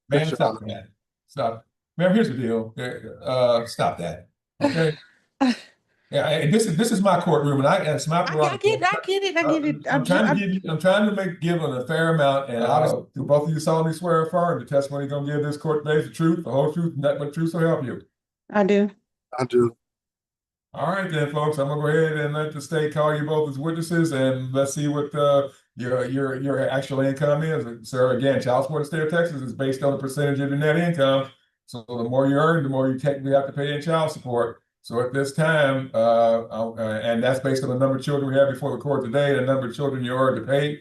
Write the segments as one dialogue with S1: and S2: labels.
S1: Man,
S2: Yes, Your
S1: stop
S2: Honor.
S1: that. Stop. Ma'am, here's the deal. Stop that. Okay. Yeah, and this is my courtroom, and it's my prerogative.
S3: I get it. I get it.
S1: I'm trying to give an a fair amount, and do both of you solemnly swear or affirm the testimony you're gonna give this court today is the truth, the whole truth, and nothing but the truth, so help you.
S3: I do.
S2: I do.
S1: All right then, folks. I'm gonna go ahead and let the state call you both as witnesses, and let's see what your actual income is. Sir, again, child support in the state of Texas is based on the percentage of your net income. So the more you earn, the more you technically have to pay in child support. So at this time, and that's based on the number of children we have before the court today, the number of children you are to pay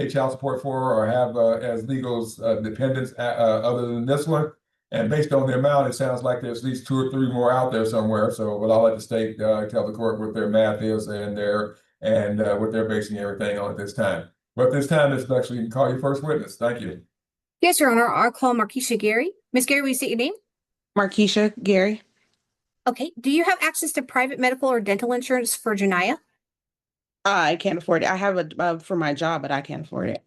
S1: child support for, or have as legal dependents other than this one. And based on the amount, it sounds like there's at least 2 or 3 more out there somewhere. So, but I'll let the state tell the court what their math is and what they're basing everything on at this time. But this time, this actually you can call your first witness. Thank you.
S4: Yes, Your Honor. I'll call Markeisha Gary. Miss Gary, will you state your name?
S3: Markeisha Gary.
S4: Okay. Do you have access to private medical or dental insurance for Janiyah?
S3: I can't afford it. I have it for my job, but I can't afford it.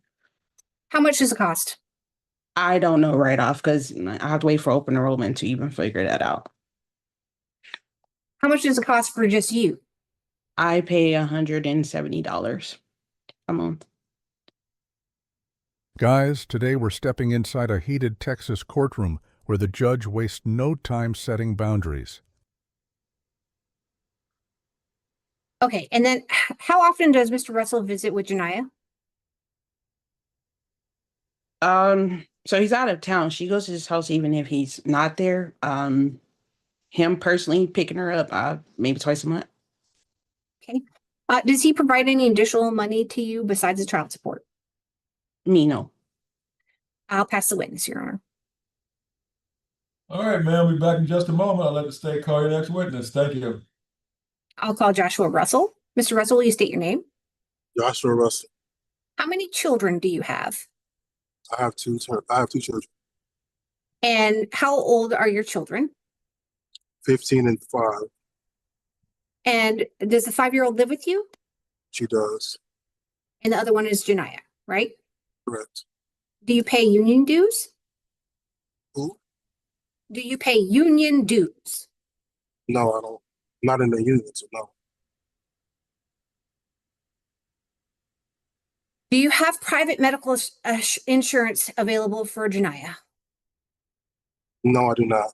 S4: How much does it cost?
S3: I don't know right off because I have to wait for open enrollment to even figure that out.
S4: How much does it cost for just you?
S3: I pay $170 a month.
S5: Guys, today we're stepping inside a heated Texas courtroom where the judge wastes no time setting boundaries.
S4: Okay. And then how often does Mr. Russell visit with Janiyah?
S3: So he's out of town. She goes to his house even if he's not there. Him personally picking her up maybe twice a month.
S4: Okay. Does he provide any additional money to you besides the child support?
S3: Me, no.
S4: I'll pass the witness, Your Honor.
S1: All right, ma'am. We'll be back in just a moment. I'll let the state call your next witness. Thank you.
S4: I'll call Joshua Russell. Mr. Russell, will you state your name?
S2: Joshua Russell.
S4: How many children do you have?
S2: I have two children.
S4: And how old are your children?
S2: 15 and 5.
S4: And does the 5-year-old live with you?
S2: She does.
S4: And the other one is Janiyah, right?
S2: Correct.
S4: Do you pay union dues?
S2: Who?
S4: Do you pay union dues?
S2: No, I don't. Not in the union, so no.
S4: Do you have private medical insurance available for Janiyah?
S2: No, I do not.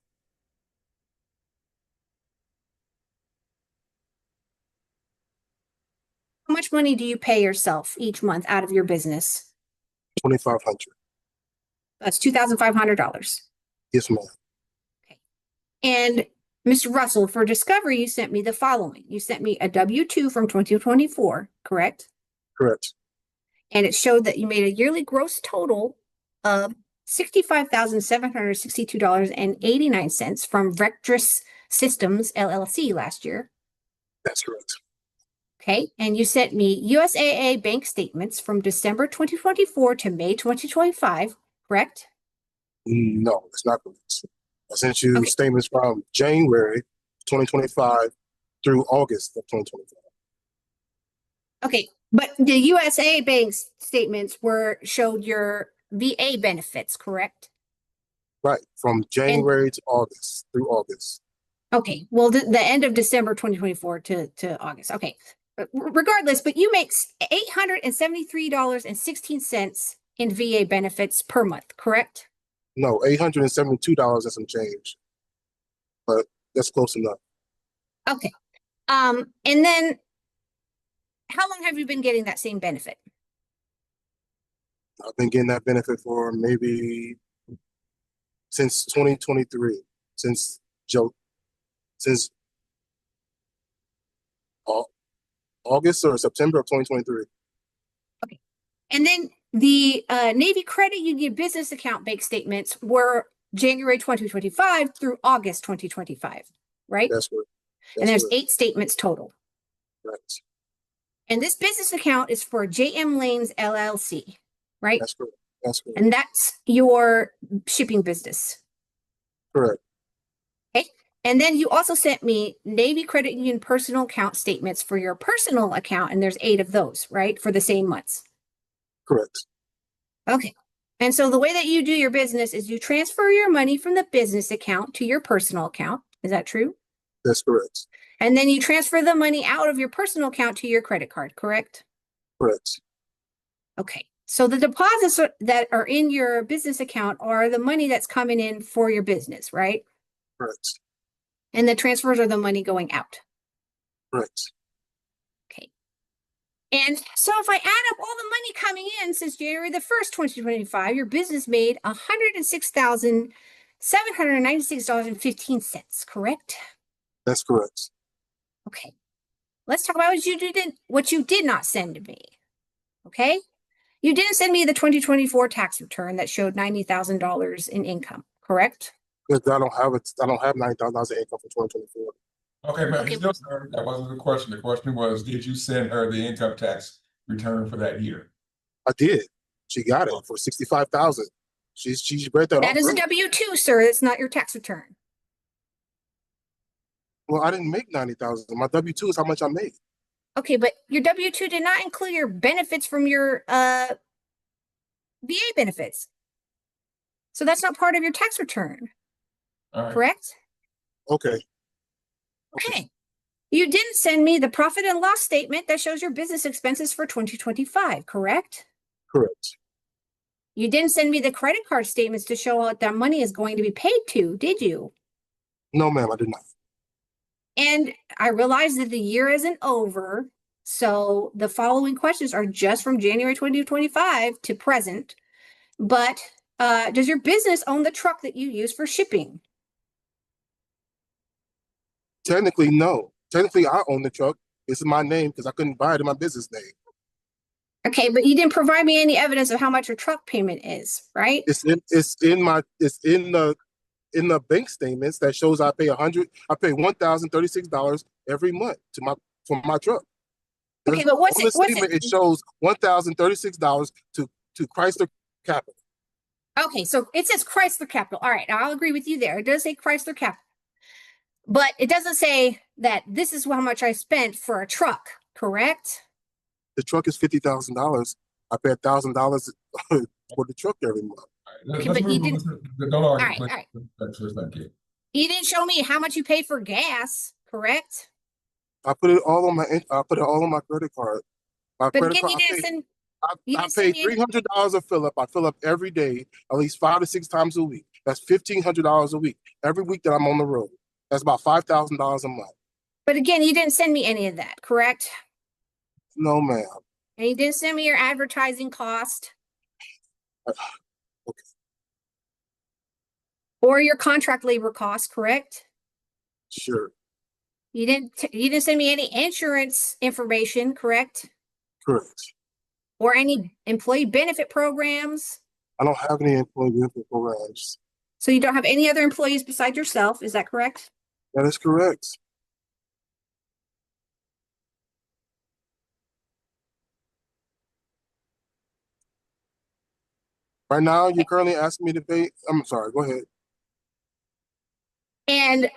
S4: How much money do you pay yourself each month out of your business?
S2: $2,500.
S4: That's $2,500.
S2: Yes, ma'am.
S4: Okay. And Mr. Russell, for discovery, you sent me the following. You sent me a W-2 from 2024, correct?
S2: Correct.
S4: And it showed that you made a yearly gross total of $65,762.89 from Vectrus Systems LLC last year.
S2: That's correct.
S4: Okay. And you sent me USAA bank statements from December 2024 to May 2025, correct?
S2: No, it's not correct. I sent you statements from January 2025 through August of 2025.
S4: Okay. But the USA bank statements showed your VA benefits, correct?
S2: Right. From January to August, through August.
S4: Okay. Well, the end of December 2024 to August. Okay. Regardless, but you make $873.16 in VA benefits per month, correct?
S2: No, $872 and some change. But that's close enough.
S4: Okay. And then how long have you been getting that same benefit?
S2: I've been getting that benefit for maybe since 2023, since August or September of 2023.
S4: Okay. And then the Navy Credit Union business account bank statements were January 2025 through August 2025, right?
S2: That's correct.
S4: And there's 8 statements total.
S2: Right.
S4: And this business account is for JM Lanes LLC, right?
S2: That's correct. That's correct.
S4: And that's your shipping business.
S2: Correct.
S4: Okay. And then you also sent me Navy Credit Union personal account statements for your personal account, and there's 8 of those, right? For the same months.
S2: Correct.
S4: Okay. And so the way that you do your business is you transfer your money from the business account to your personal account. Is that true?
S2: That's correct.
S4: And then you transfer the money out of your personal account to your credit card, correct?
S2: Correct.
S4: Okay. So the deposits that are in your business account are the money that's coming in for your business, right?
S2: Correct.
S4: And the transfers are the money going out.
S2: Correct.
S4: Okay. And so if I add up all the money coming in since January the 1st, 2025, your business made $106,796.15, correct?
S2: That's correct.
S4: Okay. Let's talk about what you did not send to me. Okay. You didn't send me the 2024 tax return that showed $90,000 in income, correct?
S2: Because I don't have $90,000 in income for 2024.
S1: Okay, but
S4: Okay.
S1: still, sir, that wasn't the question. The question was, did you send her the income tax return for that year?
S2: I did. She got it for $65,000. She read that off.
S4: That is a W-2, sir. It's not your tax return.
S2: Well, I didn't make $90,000. My W-2 is how much I made.
S4: Okay, but your W-2 did not include your benefits from your VA benefits. So that's not part of your tax return,
S1: All right.
S4: correct?
S2: Okay.
S4: Okay. You didn't send me the profit and loss statement that shows your business expenses for 2025, correct?
S2: Correct.
S4: You didn't send me the credit card statements to show what that money is going to be paid to, did you?
S2: No, ma'am, I did not.
S4: And I realize that the year isn't over. So the following questions are just from January 2025 to present. But does your business own the truck that you use for shipping?
S2: Technically, no. Technically, I own the truck. It's in my name because I couldn't buy it in my business name.
S4: Okay, but you didn't provide me any evidence of how much your truck payment is, right?
S2: It's in the bank statements that shows I pay $1,036 every month for my truck.
S4: Okay, but what's
S2: on the
S4: it? What's
S2: statement,
S4: it?
S2: it shows $1,036 to Chrysler Capital.
S4: Okay, so it says Chrysler Capital. All right, I'll agree with you there. It does say Chrysler Capital, but it doesn't say that this is how much I spent for a truck, correct?
S2: The truck is $50,000. I pay $1,000 for the truck every month.
S1: Let's
S4: Okay, but you
S1: move on. Don't
S4: All
S1: argue.
S4: right.
S1: Thank you.
S4: You didn't show me how much you pay for gas, correct?
S2: I put it all on my credit card.
S4: But again, you didn't send. You
S2: I
S4: didn't
S2: pay
S4: send me any-
S2: $300 a fill up. I fill up every day, at least 5 to 6 times a week. That's $1,500 a week. Every week that I'm on the road, that's about $5,000 a month.
S4: But again, you didn't send me any of that, correct?
S2: No, ma'am.
S4: And you didn't send me your advertising cost.
S2: Okay.
S4: Or your contract labor cost, correct?
S2: Sure.
S4: You didn't send me any insurance information, correct?
S2: Correct.
S4: Or any employee benefit programs.
S2: I don't have any employee benefit programs.
S4: So you don't have any other employees besides yourself, is that correct?
S2: That is correct. Right now, you're currently asking me to pay. I'm sorry, go ahead.
S4: And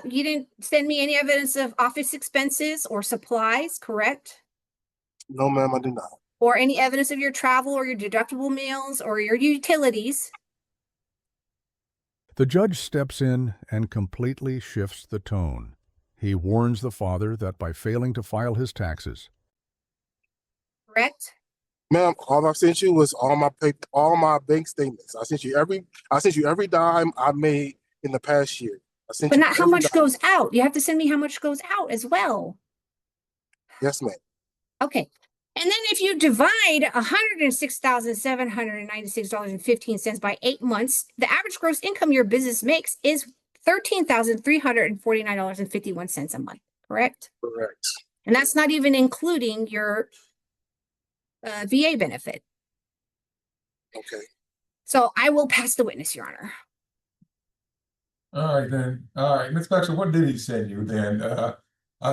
S4: you didn't send me any evidence of office expenses or supplies, correct?
S2: No, ma'am, I did not.
S4: Or any evidence of your travel or your deductible meals or your utilities.
S5: The judge steps in and completely shifts the tone. He warns the father that by failing to file his taxes,
S4: Correct?
S2: Ma'am, all I sent you was all my bank statements. I sent you every dime I made in the past year. I sent
S4: But
S2: you
S4: not how
S2: every
S4: much
S2: dime.
S4: goes out. You have to send me how much goes out as well.
S2: Yes, ma'am.
S4: Okay. And then if you divide $106,796.15 by 8 months, the average gross income your business makes is $13,349.51 a month, correct?
S2: Correct.
S4: And that's not even including your VA benefit.
S2: Okay.
S4: So I will pass the witness, Your Honor.
S1: All right, then. All right, Ms. Fletcher, what did he send you then?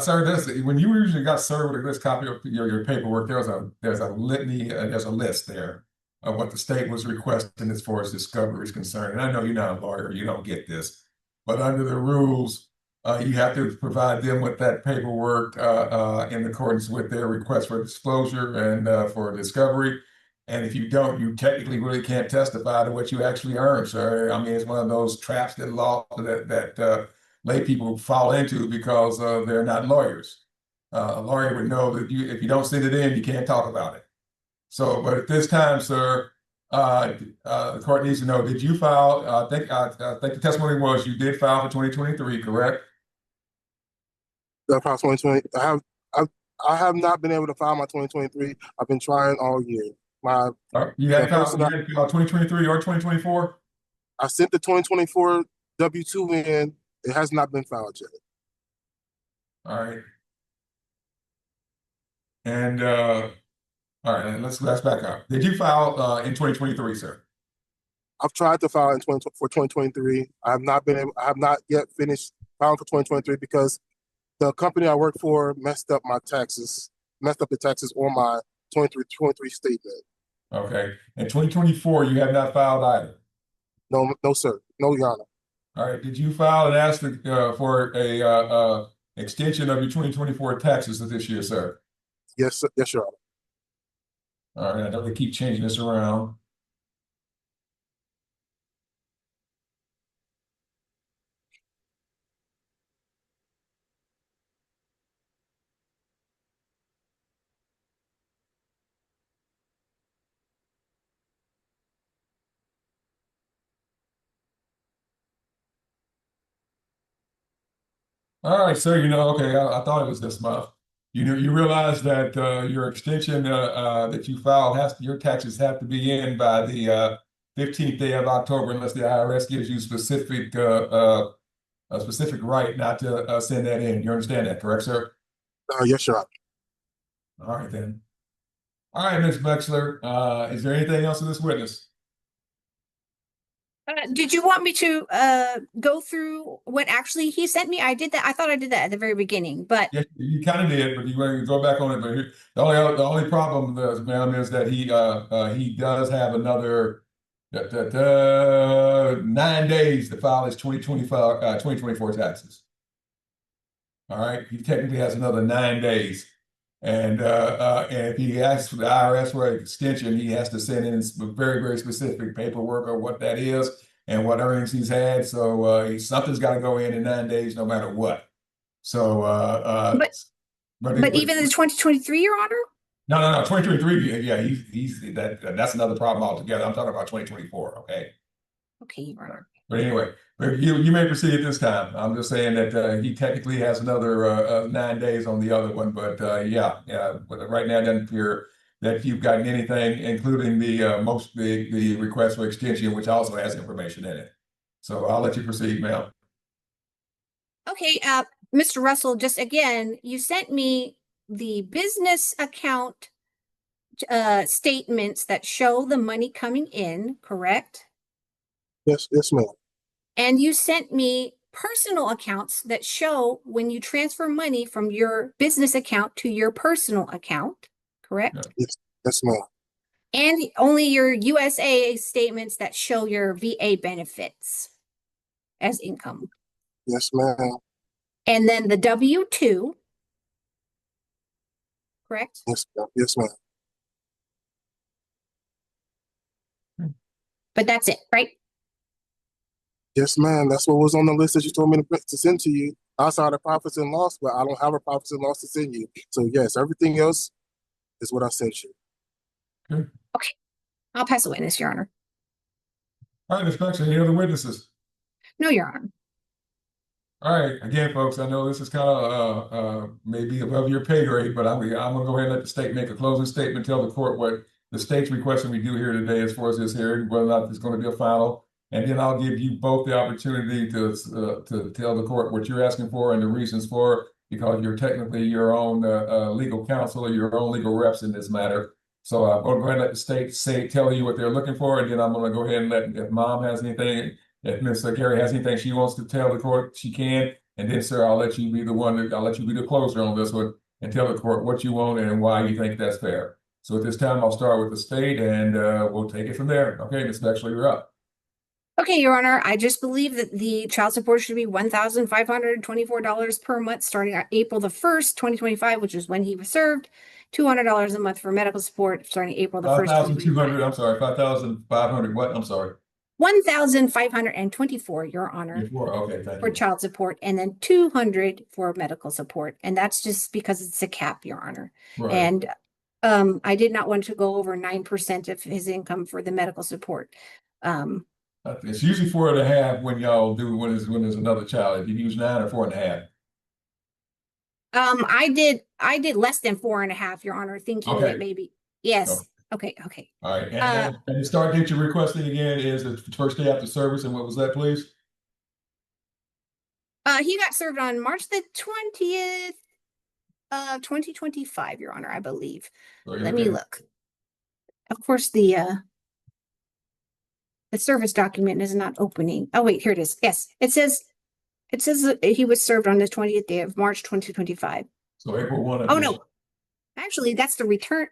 S1: Sir, when you usually got served with this copy of your paperwork, there's a litany, there's a list there of what the state was requesting as far as discovery is concerned. And I know you're not a lawyer, you don't get this, but under the rules, you have to provide them with that paperwork in accordance with their request for disclosure and for discovery. And if you don't, you technically really can't testify to what you actually earned, sir. I mean, it's one of those traps that lay people fall into because they're not lawyers. A lawyer would know that if you don't send it in, you can't talk about it. So, but at this time, sir, the court needs to know, did you file, I think the testimony was you did file for 2023, correct?
S2: The Prop 2020, I have not been able to file my 2023. I've been trying all year.
S1: You hadn't filed 2023 or 2024?
S2: I sent the 2024 W-2 in. It has not been filed yet.
S1: All right. And all right, let's back up. Did you file in 2023, sir?
S2: I've tried to file for 2023. I have not yet finished filing for 2023 because the company I work for messed up the taxes on my 2023 statement.
S1: Okay. In 2024, you have not filed either?
S2: No, sir. No, Your Honor.
S1: All right. Did you file and ask for a extension of your 2024 taxes of this year, sir?
S2: Yes, sir. Yes, Your Honor.
S1: All right. I know they keep changing this around. All right, sir. Okay, I thought it was this month. You realize that your extension that you filed your taxes have to be in by the 15th day of October, unless the IRS gives you a specific right not to send that in. You understand that, correct, sir?
S2: Yes, Your Honor.
S1: All right, then. All right, Ms. Bexler, is there anything else in this witness?
S4: Did you want me to go through what actually he sent me? I did that. I thought I did that at the very beginning, but
S1: Yeah, you kind of did, but you want to go back on it. But the only problem, ma'am, is that he does have another 9 days to file his 2024 taxes. All right, he technically has another 9 days, and if he asks for the IRS for an extension, he has to send in some very, very specific paperwork of what that is and what earnings he's had. So something's got to go in 9 days, no matter what. So,
S4: but even in 2023, Your Honor?
S1: No, 2023. Yeah, that's another problem altogether. I'm talking about 2024. Okay.
S4: Okay, Your Honor.
S1: But anyway, you may proceed at this time. I'm just saying that he technically has another 9 days on the other one. But yeah. But right now, it doesn't appear that you've gotten anything, including the request for extension, which also has information in it. So I'll let you proceed, ma'am.
S4: Okay, Mr. Russell, just again, you sent me the business account statements that show the money coming in, correct?
S2: Yes, ma'am.
S4: And you sent me personal accounts that show when you transfer money from your business account to your personal account, correct?
S1: Yeah.
S2: Yes, ma'am.
S4: And only your USA statements that show your VA benefits as income.
S2: Yes, ma'am.
S4: And then the W-2, correct?
S2: Yes, ma'am. Yes, ma'am.
S4: But that's it, right?
S2: Yes, ma'am. That's what was on the list that you told me to send to you. Outside of profits and loss, but I don't have a profits and loss to send you. So yes, everything else is what I sent you.
S4: Okay, I'll pass the witness, Your Honor.
S1: All right, Ms. Bexler, any other witnesses?
S4: No, Your Honor.
S1: All right, again, folks, I know this is kind of maybe above your pay grade, but I'm gonna go ahead and let the state make a closing statement, tell the court what the state's requesting we do here today as far as this hearing, whether or not there's going to be a final, and then I'll give you both the opportunity to tell the court what you're asking for and the reasons for, because you're technically your own legal counsel or your own legal reps in this matter. So I'm going to go ahead and let the state tell you what they're looking for, and then I'm going to go ahead and let, if Mom has anything, if Ms. Gary has anything she wants to tell the court, she can. And then, sir, I'll let you be the closer on this one and tell the court what you want and why you think that's fair. So at this time, I'll start with the state and we'll take it from there. Okay, Ms. Bexler, you're up.
S4: Okay, Your Honor, I just believe that the child support should be $1,524 per month starting on April the 1st, 2025, which is when he was served. $200 a month for medical support starting April the 1st.
S1: 5,200, I'm sorry, 5,500, what? I'm sorry.
S4: 1,524, Your Honor,
S1: Before, okay, thank
S4: for
S1: you.
S4: child support, and then 200 for medical support. And that's just because it's a cap, Your Honor.
S1: Right.
S4: And I did not want to go over 9% of his income for the medical support.
S1: It's usually 4.5 when y'all do, when there's another child. If you use 9 or 4.5.
S4: I did less than 4.5, Your Honor, thinking
S1: Okay.
S4: that maybe, yes. Okay.
S1: All right, and the start date you're requesting again is the first day after service, and what was that, please?
S4: He got served on March the 20th of 2025, Your Honor, I believe. Let me look. Of course, the service document is not opening. Oh, wait, here it is. Yes, it says that he was served on the 20th day of March 2025.
S1: So April 1.
S4: Oh, no. Actually, that's the return.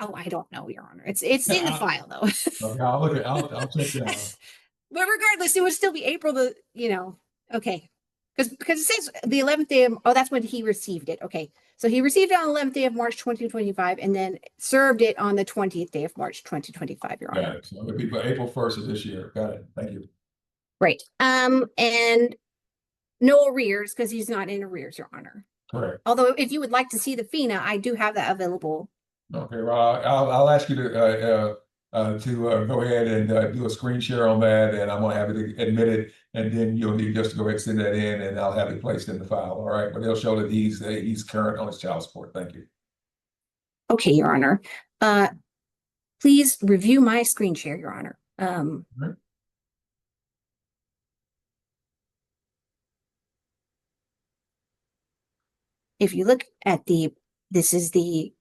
S4: Oh, I don't know, Your Honor. It's in the file, though.
S1: Okay, I'll look at, I'll check that out.
S4: But regardless, it would still be April the, okay. Because it says the 11th day of, oh, that's when he received it. Okay. So he received it on the 11th day of March 2025 and then served it on the 20th day of March 2025, Your Honor.
S1: Got it. So it'll be by April 1st of this year. Got it. Thank you.
S4: Right. And no arrears because he's not in arrears, Your Honor.
S1: Correct.
S4: Although if you would like to see the FINA, I do have that available.
S1: Okay, well, I'll ask you to go ahead and do a screen share on that, and I'm gonna have it admitted, and then you'll need just to go ahead and send that in, and I'll have it placed in the file. All right, but they'll show that he's current on his child support. Thank you.
S4: Okay, Your Honor. Please review my screen share, Your Honor.
S1: Right.
S4: If you look at this is the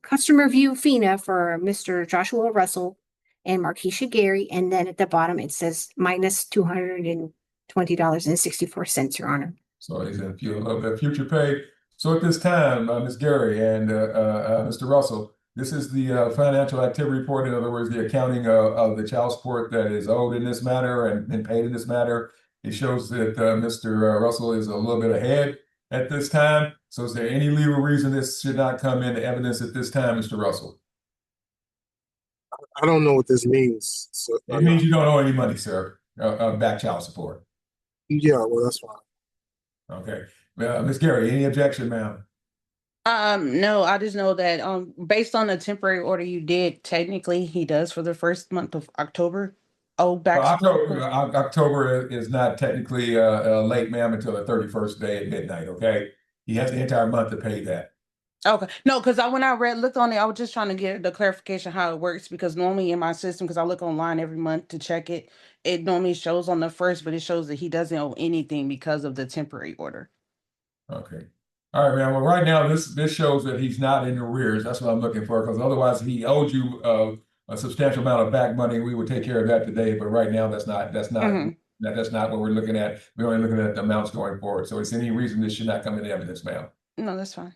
S4: customer view FINA for Mr. Joshua Russell and Markeisha Gary, and then at the bottom it says minus $220.64, Your Honor.
S1: So he's in a little bit future pay. So at this time, Ms. Gary and Mr. Russell, this is the financial activity report. In other words, the accounting of the child support that is owed in this matter and been paid in this matter. It shows that Mr. Russell is a little bit ahead at this time. So is there any legal reason this should not come into evidence at this time, Mr. Russell?
S2: I don't know what this means. So,
S1: It means you don't owe any money, sir, back child support.
S2: yeah, well, that's fine.
S1: Okay. Ms. Gary, any objection, ma'am?
S3: No, I just know that based on the temporary order you did, technically he does for the first month of October. Oh, back
S1: October is not technically late, ma'am, until the 31st day at midnight. Okay, he has the entire month to pay that.
S3: Okay, no, because when I looked on it, I was just trying to get the clarification how it works, because normally in my system, because I look online every month to check it, it normally shows on the first, but it shows that he doesn't owe anything because of the temporary order.
S1: Okay. All right, man. Well, right now this shows that he's not in arrears. That's what I'm looking for, because otherwise, if he owed you a substantial amount of back money, we would take care of that today. But right now, that's not what we're looking at. We're only looking at the amounts going forward. So, is any reason this should not come into evidence, ma'am?
S3: No, that's fine.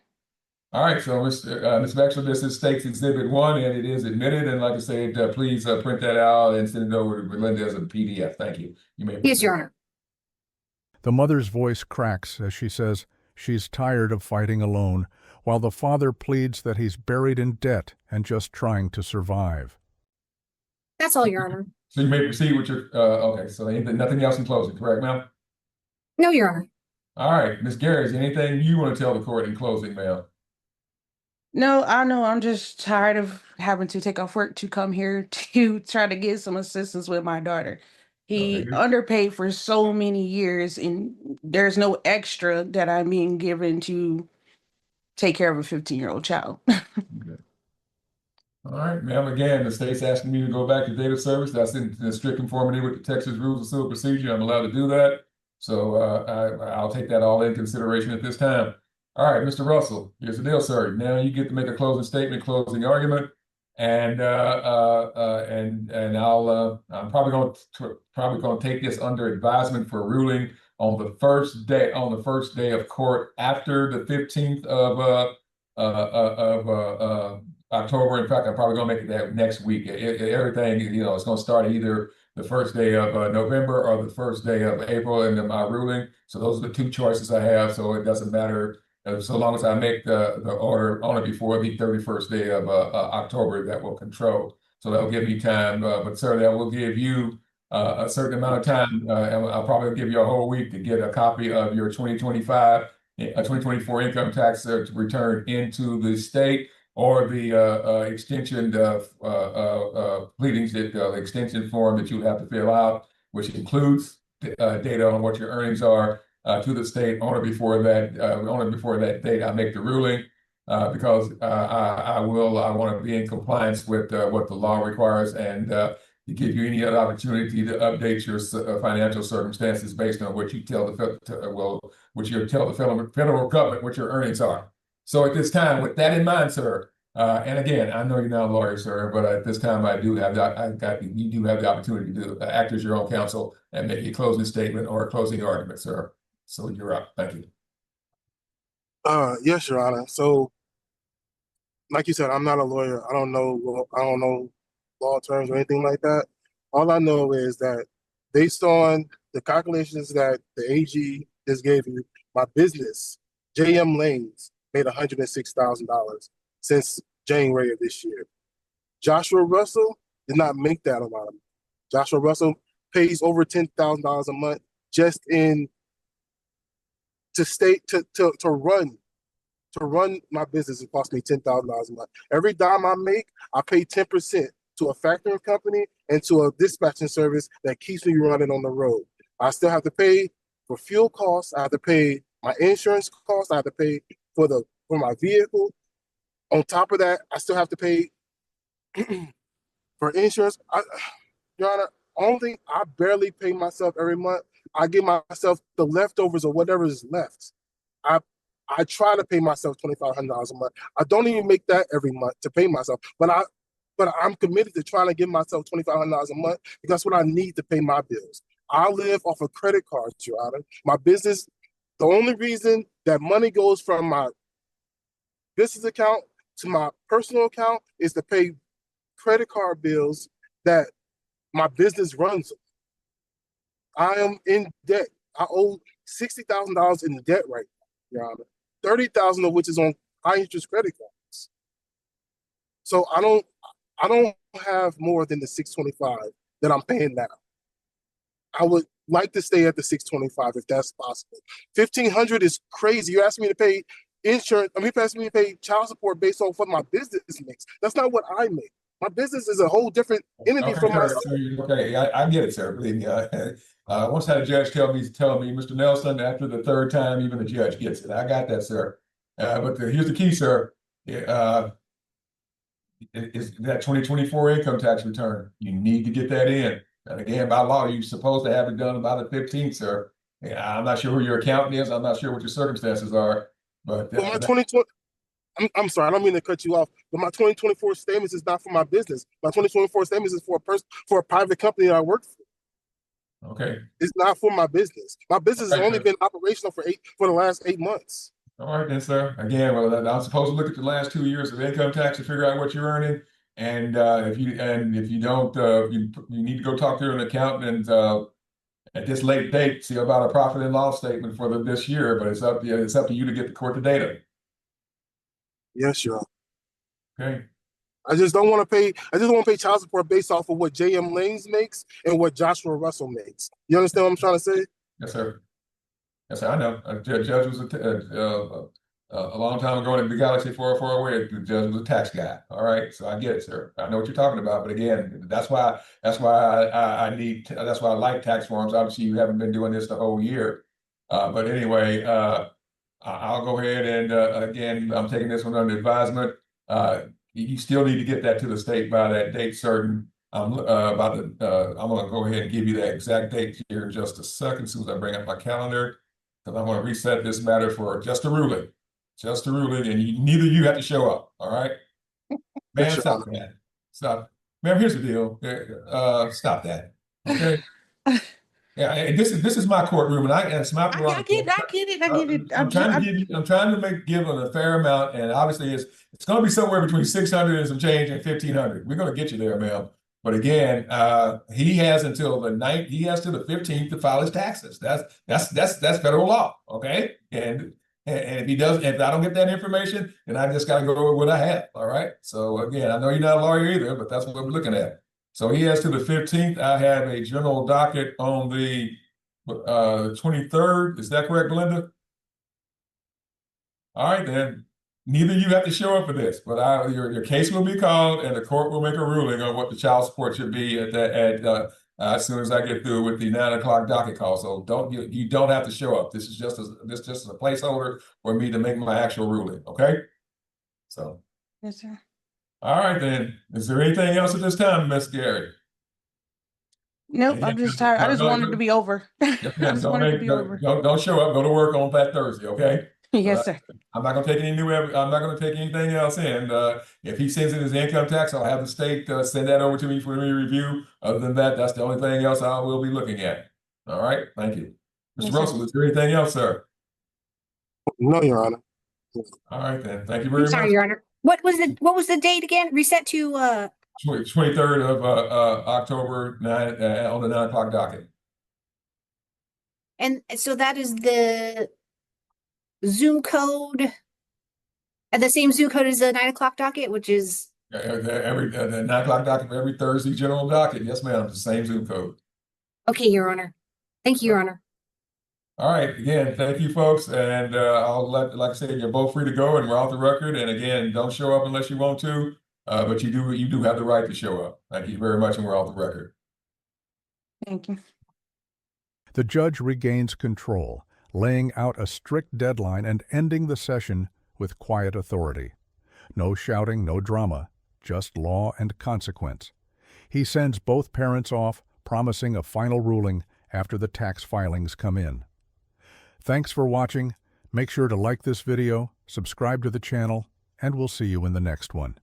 S1: All right. So, Ms. Vexler, this is State's Exhibit 1, and it is admitted. And like I said, please print that out and send it over to Belinda as a PDF. Thank you. You may.
S4: Yes, Your Honor.
S5: The mother's voice cracks as she says she's tired of fighting alone, while the father pleads that he's buried in debt and just trying to survive.
S4: That's all, Your Honor.
S1: So you may proceed with your, okay, so nothing else in closing, correct, ma'am?
S4: No, Your Honor.
S1: All right, Ms. Gary, is there anything you want to tell the court in closing, ma'am?
S3: No, I know. I'm just tired of having to take off work to come here to try to get some assistance with my daughter. He
S1: Okay.
S3: underpaid for so many years, and there's no extra that I'm being given to take care of a 15-year-old child.
S1: Okay. All right, ma'am, again, the state's asking me to go back to date of service. That's in strict conformity with the Texas Rules of Civil Procedure. I'm allowed to do that. So I'll take that all in consideration at this time. All right, Mr. Russell, here's the deal, sir. Now you get to make a closing statement, closing argument, and I'm probably going to take this under advisement for ruling on the first day of court after the 15th of October. In fact, I'm probably going to make it that next week. Everything, it's going to start either the first day of November or the first day of April in my ruling. So those are the two choices I have. So it doesn't matter so long as I make the order on it before the 31st day of October, that will control. So that'll give me time, but sir, that will give you a certain amount of time. And I'll probably give you a whole week to get a copy of your 2024 income tax return into the state, or the extension pleadings, that extension form that you have to fill out, which includes data on what your earnings are, to the state on or before that date. I make the ruling, because I want to be in compliance with what the law requires, and to give you any other opportunity to update your financial circumstances based on what you tell the federal government what your earnings are. So at this time, with that in mind, sir, and again, I know you're not a lawyer, sir, but at this time, you do have the opportunity to act as your own counsel and make a closing statement or a closing argument, sir. So you're up. Thank you.
S2: Yes, Your Honor. So, like you said, I'm not a lawyer. I don't know law terms or anything like that. All I know is that based on the calculations that the AG just gave you, my business, JM Lanes, made $106,000 since January of this year. Joshua Russell did not make that amount of money. Joshua Russell pays over $10,000 a month just to run my business. It costs me $10,000 a month. Every dime I make, I pay 10% to a factoring company and to a dispatching service that keeps me running on the road. I still have to pay for fuel costs. I have to pay my insurance costs. I have to pay for my vehicle. On top of that, I still have to pay for insurance. Your Honor, only thing, I barely pay myself every month. I give myself the leftovers or whatever is left. I try to pay myself $2,500 a month. I don't even make that every month to pay myself, but I'm committed to trying to give myself $2,500 a month because that's what I need to pay my bills. I live off of credit cards, Your Honor. My business, the only reason that money goes from my business account to my personal account is to pay credit card bills that my business runs. I am in debt. I owe $60,000 in debt right now, Your Honor. $30,000 of which is on high interest credit cards. So I don't have more than the $625 that I'm paying now. I would like to stay at the $625 if that's possible. $1,500 is crazy. You're asking me to pay insurance. You're asking me to pay child support based on what my business makes. That's not what I make. My business is a whole different entity from myself.
S1: Okay, I get it, sir. Believe me. Once had a judge tell me, Mr. Nelson, after the third time, even the judge gets it. I got that, sir. But here's the key, sir. Is that 2024 income tax return. You need to get that in. And again, by law, you're supposed to have it done by the 15th, sir. I'm not sure who your accountant is. I'm not sure what your circumstances are. But
S2: my 2020, I'm sorry, I don't mean to cut you off, but my 2024 statements is not for my business. My 2024 statements is for a private company that I work for.
S1: Okay.
S2: It's not for my business. My business has only been operational for the last 8 months.
S1: All right, then, sir. Again, well, I'm supposed to look at the last 2 years of income tax to figure out what you're earning. And if you don't, you need to go talk to an accountant and at this late date, see about a profit and loss statement for this year. But it's up to you to get the court the data.
S2: Yes, Your Honor.
S1: Okay.
S2: I just don't want to pay. I just don't want to pay child support based off of what JM Lanes makes and what Joshua Russell makes. You understand what I'm trying to say?
S1: Yes, sir. Yes, sir. I know. A judge was a long time ago in the galaxy 404 away. The judge was a tax guy. All right, so I get it, sir. I know what you're talking about. But again, that's why I like tax forms. Obviously, you haven't been doing this the whole year. But anyway, I'll go ahead and again, I'm taking this one under advisement. You still need to get that to the state by that date certain. I'm going to go ahead and give you that exact date here in just a second, as soon as I bring up my calendar, because I'm going to reset this matter for just a ruling, and neither you have to show up. All right, man, stop that. Stop, man. Here's the deal. Stop that. Okay. Yeah, this is my courtroom, and it's my prerogative.
S3: I get it.
S1: I'm trying to give a fair amount, and obviously it's going to be somewhere between 600 and some change and 1,500. We're going to get you there, ma'am. But again, he has until the 15th to file his taxes. That's federal law, okay? And And if he does, if I don't get that information, then I just got to go with what I have. All right. So again, I know you're not a lawyer either, but that's what we're looking at. So he has to the 15th. I have a general docket on the 23rd. Is that correct, Belinda? All right, then. Neither of you have to show up for this, but your case will be called, and the court will make a ruling on what the child support should be as soon as I get through with the 9 o'clock docket call. So you don't have to show up. This is just a placeholder for me to make my actual ruling. Okay. So.
S3: Yes, sir.
S1: All right, then. Is there anything else at this time, Miss Gary?
S3: Nope, I'm just tired. I just wanted to be over. I
S1: Yes, ma'am.
S3: just wanted to be over.
S1: Don't show up. Go to work on that Thursday. Okay.
S3: Yes, sir.
S1: I'm not going to take I'm not going to take anything else in. If he sends in his income tax, I'll have the state send that over to me for me to review. Other than that, that's the only thing else I will be looking at. All right. Thank you. Mr.
S3: Yes,
S1: Russell, is there anything else, sir?
S2: No, Your Honor.
S1: All right, then. Thank you very
S4: I'm sorry,
S1: much.
S4: Your Honor. What was the date again? Reset to
S1: 23rd of October, 9 on the 9 o'clock docket.
S4: and so that is the Zoom code. And the same Zoom code as the 9 o'clock docket, which is
S1: The 9 o'clock docket for every Thursday general docket. Yes, ma'am. The same Zoom code.
S4: okay, Your Honor. Thank you, Your Honor.
S1: All right. Again, thank you, folks. And like I said, you're both free to go, and we're off the record. And again, don't show up unless you want to, but you do have the right to show up. Thank you very much, and we're off the record.
S3: Thank you.
S5: The judge regains control, laying out a strict deadline and ending the session with quiet authority. No shouting, no drama, just law and consequence. He sends both parents off, promising a final ruling after the tax filings come in. Thanks for watching. Make sure to like this video, subscribe to the channel, and we'll see you in the next one.